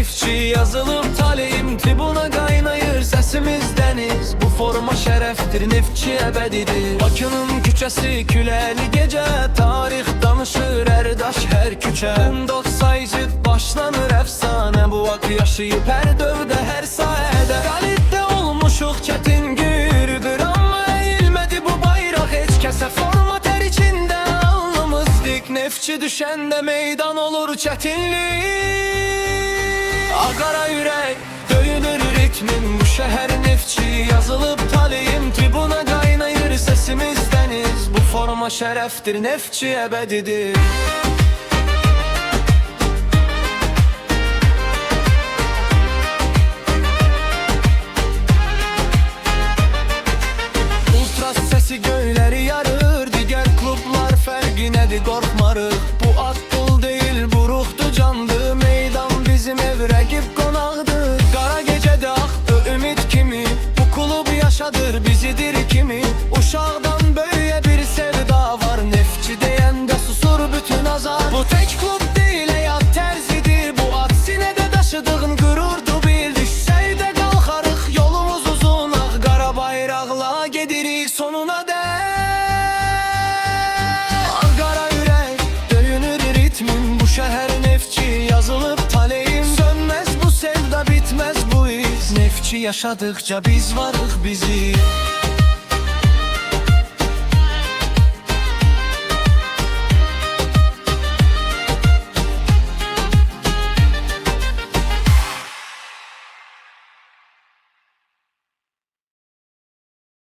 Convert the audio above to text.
neftçi yazılıp taleyim tribuna qaynayır səsimiz dəniz. Bu forma şərəfdir, neftçi əbədidir. Bakının küçəsi küləli gecə, tarix danışır hər daş hər küçə. 14 saycı başlanır əfsanə, bu ak yaşayıb hər dövdə hər sahədə. Qalitdə olmuşuq çətin gürdür, amma əyilmədi bu bayraq heç kəsə. Forma tər içində alnımız dik, neftçi düşəndə meydan olur çətinlik. Ağara ürək, döyünür ritmin, bu şəhər neftçi yazılıb taleyim tribuna qaynayır səsimiz dəniz. Bu forma şərəfdir, neftçi əbədidir. Ultras səsi göyləri yarır, digər klublar fərqi nədir qorxmarıq. Bu atdıl deyil, bu ruhdu candı, meydan bizim ev rəqib qonaqdır. Qara gecədə axdı ümid kimi, bu klub yaşadır bizidir kimi. Uşaqdan böyüyə bir sevda var, neftçi deyəndə susur bütün azar. Bu tək klub deyil, həyat tərzidir, bu ad sinədə daşıdığın qürurdu bil. Düşsəydə qalxarıq, yolumuz uzun, ağ qara bayraqla gedirik sonuna dək. Ağ qara ürək, döyünür ritmin, bu şəhər neftçi yazılıb taleyim. Sönməz bu sevda, bitməz bu iz, neftçi yaşadıkça biz varıq bizi.